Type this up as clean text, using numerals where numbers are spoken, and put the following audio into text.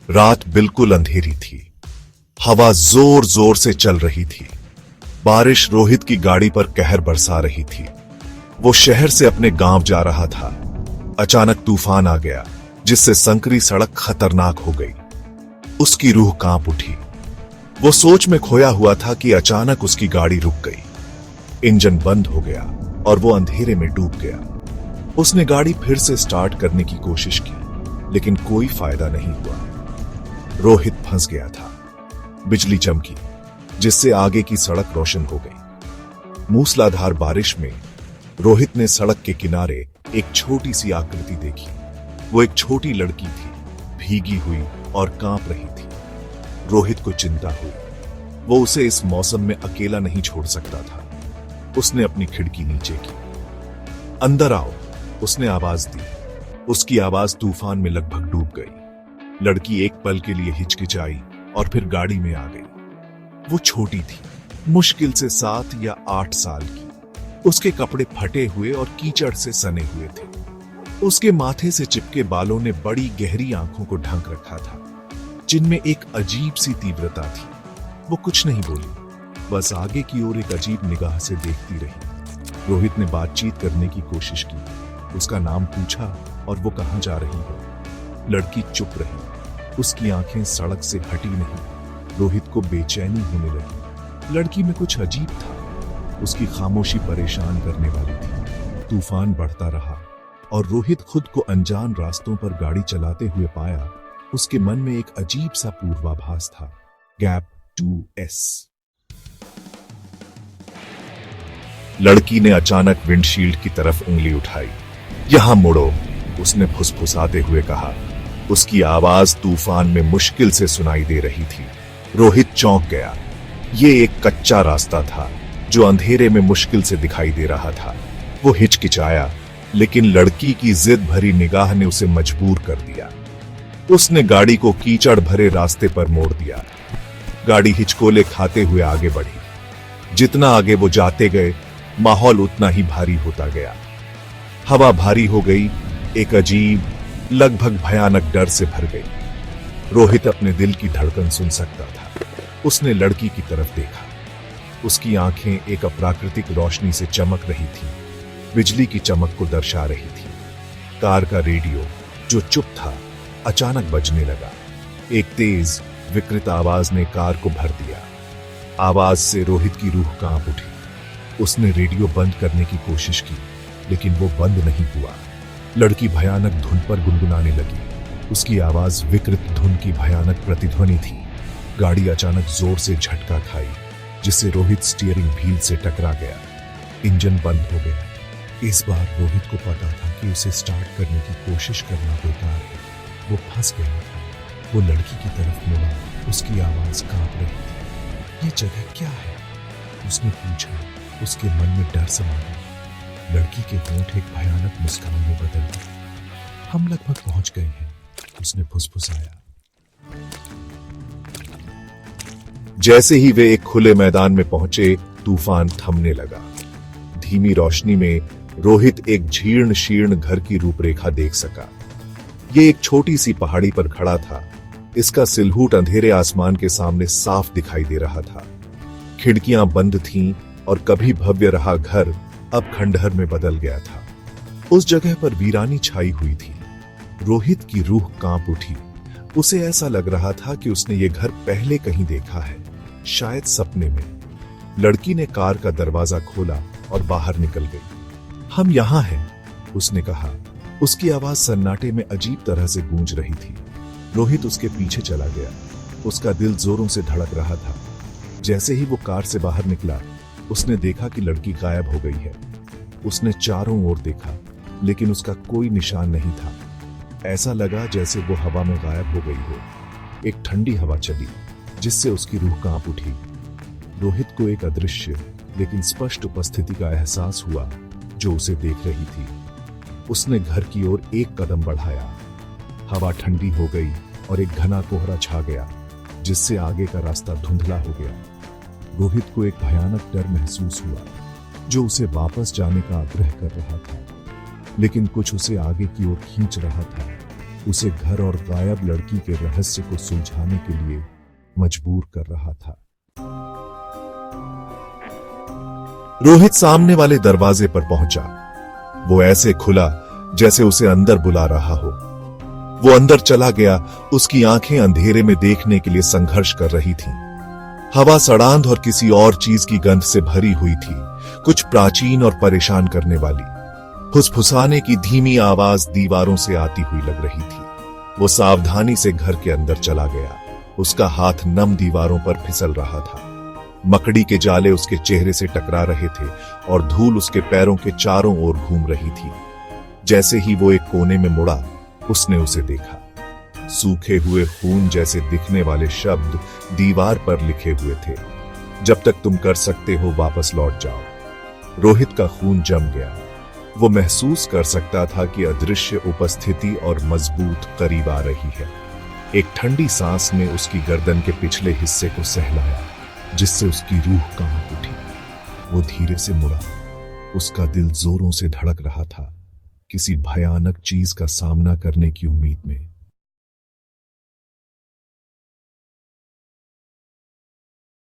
रात बिल्कुल अंधेरी थी। हवा जोर जोर से चल रही थी। बारिश रोहित की गाड़ी पर कहर बरसा रही थी। वो शहर से अपने गांव जा रहा था। अचानक तूफान आ गया, जिससे संकरी सड़क खतरनाक हो गई। उसकी रूह कांप उठी। वो सोच में खोया हुआ था कि अचानक उसकी गाड़ी रुक गई। इंजन बंद हो गया और वो अंधेरे में डूब गया। उसने गाड़ी फिर से स्टार्ट करने की कोशिश की, लेकिन कोई फायदा नहीं हुआ। रोहित फंस गया था। बिजली चमकी, जिससे आगे की सड़क रोशन हो गई। मूसलाधार बारिश में रोहित ने सड़क के किनारे एक छोटी सी आकृति देखी। वो एक छोटी लड़की थी, भीगी हुई और कांप रही थी। रोहित को चिंता हुई। वो उसे इस मौसम में अकेला नहीं छोड़ सकता था। उसने अपनी खिड़की नीचे की। अंदर आओ, उसने आवाज दी। उसकी आवाज तूफान में लगभग डूब गई। लड़की एक पल के लिए हिचकिचाई और फिर गाड़ी में आ गई। वो छोटी थी, मुश्किल से 7 या 8 साल की। उसके कपड़े फटे हुए और कीचड़ से सने हुए थे। उसके माथे से चिपके बालों ने बड़ी गहरी आंखों को ढक रखा था, जिनमें एक अजीब सी तीव्रता थी। वो कुछ नहीं बोली, बस आगे की ओर एक अजीब निगाह से देखती रही। रोहित ने बातचीत करने की कोशिश की, उसका नाम पूछा और वो कहां जा रही है। लड़की चुप रही। उसकी आंखें सड़क से हटी नहीं। रोहित को बेचैनी होने लगी। लड़की में कुछ अजीब था। उसकी खामोशी परेशान करने वाली थी। तूफान बढ़ता रहा और रोहित खुद को अनजान रास्तों पर गाड़ी चलाते हुए पाया। उसके मन में एक अजीब सा पूर्वाभास था। Gap 2S। लड़की ने अचानक विंडशील्ड की तरफ उंगली उठाई। यहां मुड़ो, उसने फुसफुसाते हुए कहा। उसकी आवाज तूफान में मुश्किल से सुनाई दे रही थी। रोहित चौंक गया। ये एक कच्चा रास्ता था, जो अंधेरे में मुश्किल से दिखाई दे रहा था। वो हिचकिचाया, लेकिन लड़की की जिद भरी निगाह ने उसे मजबूर कर दिया। उसने गाड़ी को कीचड़ भरे रास्ते पर मोड़ दिया। गाड़ी हिचकोले खाते हुए आगे बढ़ी। जितना आगे वो जाते गए, माहौल उतना ही भारी होता गया। हवा भारी हो गई, एक अजीब, लगभग भयानक डर से भर गई। रोहित अपने दिल की धड़कन सुन सकता था। उसने लड़की की तरफ देखा। उसकी आंखें एक अप्राकृतिक रोशनी से चमक रही थीं, बिजली की चमक को दर्शा रही थी। कार का रेडियो, जो चुप था, अचानक बजने लगा। एक तेज, विकृत आवाज ने कार को भर दिया। आवाज से रोहित की रूह कांप उठी। उसने रेडियो बंद करने की कोशिश की, लेकिन वो बंद नहीं हुआ। लड़की भयानक धुन पर गुनगुनाने लगी। उसकी आवाज विकृत धुन की भयानक प्रतिध्वनि थी। गाड़ी अचानक जोर से झटका खाई, जिससे रोहित स्टीयरिंग व्हील से टकरा गया। इंजन बंद हो गया। इस बार रोहित को पता था कि उसे स्टार्ट करने की कोशिश करना बेकार है। वो फंस गया था। वो लड़की की तरफ मुड़ा। उसकी आवाज कांप रही थी। ये जगह क्या है? उसने पूछा। उसके मन में डर समा गया। लड़की के होंठ एक भयानक मुस्कान में बदल गए। हम लगभग पहुंच गए हैं, उसने फुसफुसाया। जैसे ही वे एक खुले मैदान में पहुंचे, तूफान थमने लगा। धीमी रोशनी में रोहित एक जीर्ण शीर्ण घर की रूपरेखा देख सका। ये एक छोटी सी पहाड़ी पर खड़ा था। इसका सिलहूट अंधेरे आसमान के सामने साफ दिखाई दे रहा था। खिड़कियां बंद थीं और कभी भव्य रहा घर अब खंडहर में बदल गया था। उस जगह पर वीरानी छाई हुई थी। रोहित की रूह कांप उठी। उसे ऐसा लग रहा था कि उसने ये घर पहले कहीं देखा है, शायद सपने में। लड़की ने कार का दरवाजा खोला और बाहर निकल गई। हम यहां हैं, उसने कहा। उसकी आवाज सन्नाटे में अजीब तरह से गूंज रही थी। रोहित उसके पीछे चला गया। उसका दिल जोरों से धड़क रहा था। जैसे ही वो कार से बाहर निकला, उसने देखा कि लड़की गायब हो गई है। उसने चारों ओर देखा, लेकिन उसका कोई निशान नहीं था। ऐसा लगा जैसे वो हवा में गायब हो गई हो। एक ठंडी हवा चली, जिससे उसकी रूह कांप उठी। रोहित को एक अदृश्य लेकिन स्पष्ट उपस्थिति का एहसास हुआ, जो उसे देख रही थी। उसने घर की ओर एक कदम बढ़ाया। हवा ठंडी हो गई और एक घना कोहरा छा गया, जिससे आगे का रास्ता धुंधला हो गया। रोहित को एक भयानक डर महसूस हुआ, जो उसे वापस जाने का आग्रह कर रहा था, लेकिन कुछ उसे आगे की ओर खींच रहा था। उसे घर और गायब लड़की के रहस्य को सुलझाने के लिए मजबूर कर रहा था। रोहित सामने वाले दरवाजे पर पहुंचा। वो ऐसे खुला जैसे उसे अंदर बुला रहा हो। वो अंदर चला गया। उसकी आंखें अंधेरे में देखने के लिए संघर्ष कर रही थीं। हवा सड़ांध और किसी और चीज की गंध से भरी हुई थी, कुछ प्राचीन और परेशान करने वाली। फुसफुसाने की धीमी आवाज दीवारों से आती हुई लग रही थी। वो सावधानी से घर के अंदर चला गया। उसका हाथ नम दीवारों पर फिसल रहा था। मकड़ी के जाले उसके चेहरे से टकरा रहे थे और धूल उसके पैरों के चारों ओर घूम रही थी। जैसे ही वो एक कोने में मुड़ा, उसने उसे देखा। सूखे हुए खून जैसे दिखने वाले शब्द दीवार पर लिखे हुए थे, जब तक तुम कर सकते हो वापस लौट जाओ। रोहित का खून जम गया। वो महसूस कर सकता था कि अदृश्य उपस्थिति और मजबूत करीब आ रही है। एक ठंडी सांस ने उसकी गर्दन के पिछले हिस्से को सहलाया, जिससे उसकी रूह कांप उठी। वो धीरे से मुड़ा। उसका दिल जोरों से धड़क रहा था, किसी भयानक चीज का सामना करने की उम्मीद में।